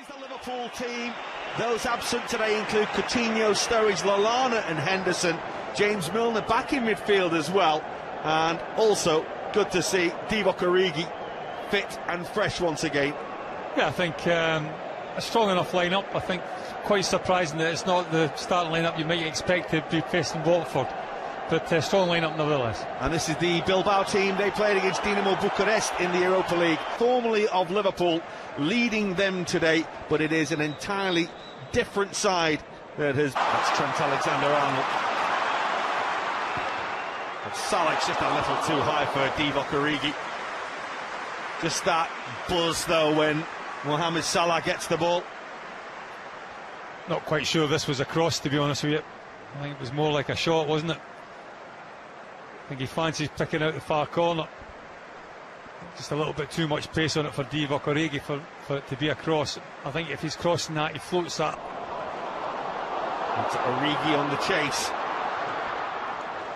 is the Liverpool team. Those absent today include Coutinho, Sturridge, Lallana and Henderson. James Milner back in midfield as well. And also good to see Divock Origi fit and fresh once again. Yeah, I think a strong enough lineup. I think quite surprising that it's not the starting lineup you might expect to be facing Watford. But a strong lineup nevertheless. And this is the Bilbao team. They played against Dinamo Bucharest in the Europa League, formerly of Liverpool, leading them today. But it is an entirely different side that has... That's Trent Alexander-Arnold. But Salah's just a little too high for Divock Origi. Just that buzz, though, when Mohamed Salah gets the ball. Not quite sure this was a cross, to be honest with you. I think it was more like a shot, wasn't it? I think he fancies picking out the far corner. Just a little bit too much pace on it for Divock Origi for it to be a cross. I think if he's crossing that, he floats that. It's Origi on the chase.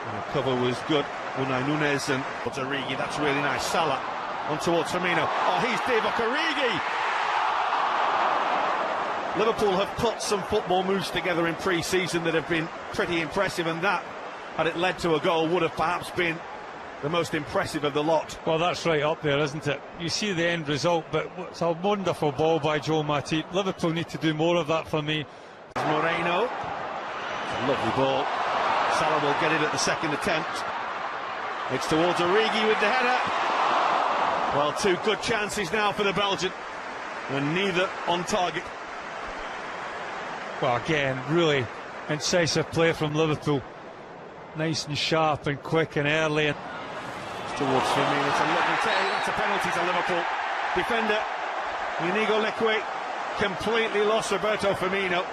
And the cover was good. Unai Núñez and it's Origi, that's really nice. Salah on towards Firmino. Oh, he's Divock Origi! Liverpool have put some football moves together in pre-season that have been pretty impressive, and that, had it led to a goal, would have perhaps been the most impressive of the lot. Well, that's right up there, isn't it? You see the end result, but it's a wonderful ball by Joe Matip. Liverpool need to do more of that for me. Moreno, it's a lovely ball. Salah will get it at the second attempt. It's towards Origi with the header. Well, two good chances now for the Belgian, and neither on target. Well, again, really incisive play from Liverpool. Nice and sharp and quick and early. And it's towards Firmino. It's a lovely take. That's a penalty to Liverpool. Defender Inigo Leque completely lost Roberto Firmino,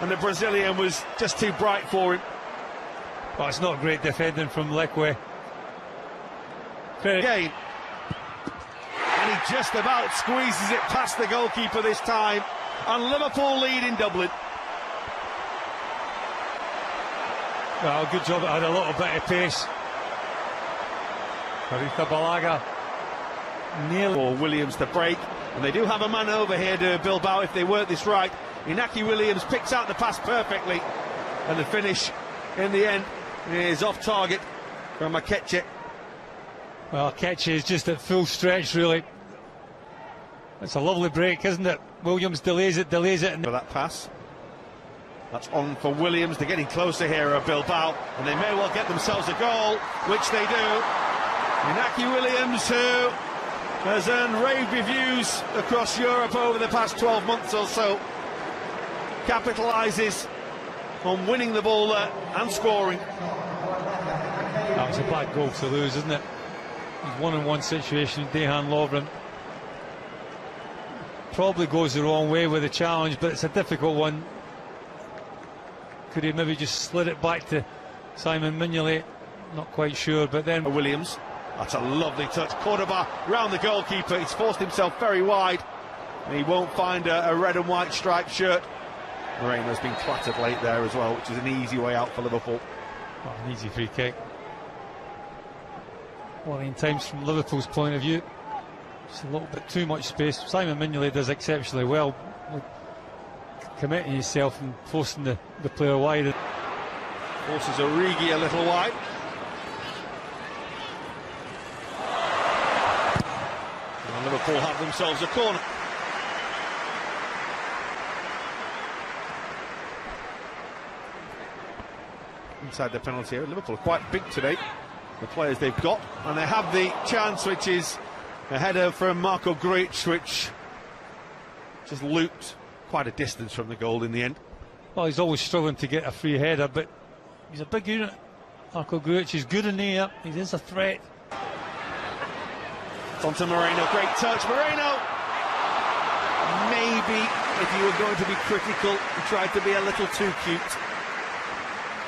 and the Brazilian was just too bright for him. Well, it's not great defending from Leque. Again. And he just about squeezes it past the goalkeeper this time. And Liverpool lead in Dublin. Well, good job, it had a little bit of pace. Marita Balaga nearly. For Williams to break, and they do have a man over here to Bilbao if they work this right. Inaki Williams picks out the pass perfectly, and the finish in the end is off target from Akeche. Well, Akeche is just at full stretch, really. It's a lovely break, isn't it? Williams delays it, and for that pass. That's on for Williams. They're getting closer here at Bilbao, and they may well get themselves a goal, which they do. Inaki Williams, who has earned rave reviews across Europe over the past 12 months or so, capitalises on winning the ball there and scoring. That was a bad goal to lose, isn't it? He's one-on-one situation, Dejan Lovren. Probably goes the wrong way with the challenge, but it's a difficult one. Could he maybe just slid it back to Simon Mignolet? Not quite sure, but then Williams, that's a lovely touch. Cordoba round the goalkeeper. He's forced himself very wide, and he won't find a red and white striped shirt. Moreno's been clattered late there as well, which is an easy way out for Liverpool. Oh, an easy free kick. Worrying times from Liverpool's point of view. Just a little bit too much space. Simon Mignolet does exceptionally well, committing himself and forcing the player wide. Forces Origi a little wide. And Liverpool have themselves a corner. Inside the penalty area. Liverpool are quite big today, the players they've got, and they have the chance, which is a header from Marko Grujic, which just looped quite a distance from the goal in the end. Well, he's always struggling to get a free header, but he's a big unit. Marko Grujic is good in the air. He is a threat. It's on to Moreno. Great touch. Moreno! Maybe, if you were going to be critical, he tried to be a little too cute.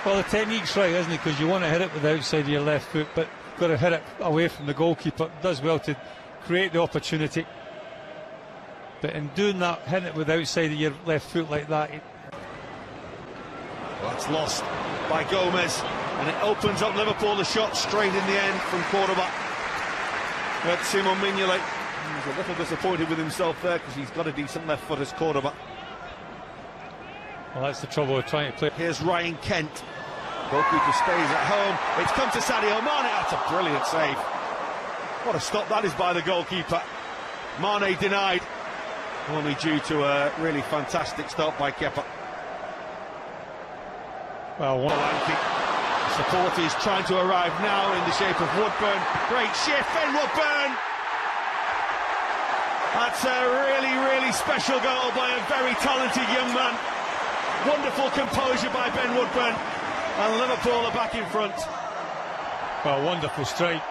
Well, the technique's right, isn't it? Because you want to hit it with the outside of your left foot, but you've got to hit it away from the goalkeeper. Does well to create the opportunity. But in doing that, hitting it with the outside of your left foot like that... Well, that's lost by Gomez, and it opens up Liverpool the shot straight in the end from Cordoba. But Simon Mignolet He's a little disappointed with himself there because he's got a decent left foot as quarterback. Well, that's the trouble with trying to play. Here's Ryan Kent. Goalkeeper stays at home. It's come to Sadio Mane. That's a brilliant save. What a stop that is by the goalkeeper. Mane denied, only due to a really fantastic stop by Kepa. Well, support is trying to arrive now in the shape of Woodburn. Great shift, Ben Woodburn. That's a really special goal by a very talented young man. Wonderful composure by Ben Woodburn, and Liverpool are back in front. Well, wonderful strike.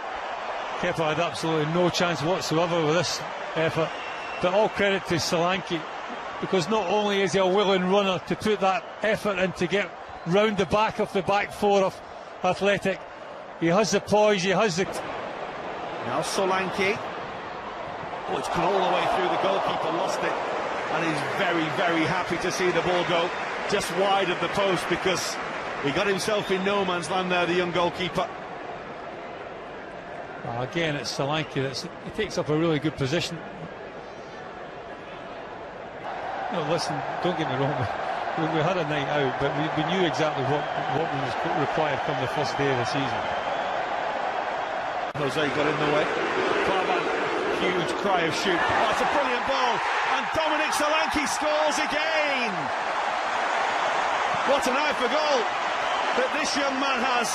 Kepa had absolutely no chance whatsoever with this effort. But all credit to Solanke, because not only is he a willing runner to put that effort in to get round the back of the back four of Athletic, he has the poise, he has the... Now Solanke. Oh, it's gone all the way through, the goalkeeper lost it, and he's very happy to see the ball go just wide of the post, because he got himself in no man's land there, the young goalkeeper. Well, again, it's Solanke, he takes up a really good position. No, listen, don't get me wrong, we had a night out, but we knew exactly what was required from the first day of the season. Jose got in the way. Huge cry of shoot. Oh, it's a brilliant ball, and Dominic Solanke scores again. What an eye for goal that this young man has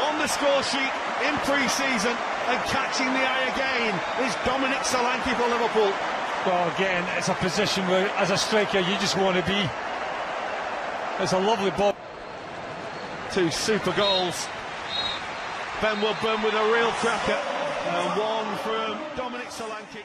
on the score sheet in pre-season, and catching the eye again is Dominic Solanke for Liverpool. Well, again, it's a position where, as a striker, you just want to be. It's a lovely ball. Two super goals. Ben Woodburn with a real cracker, and one from Dominic Solanke.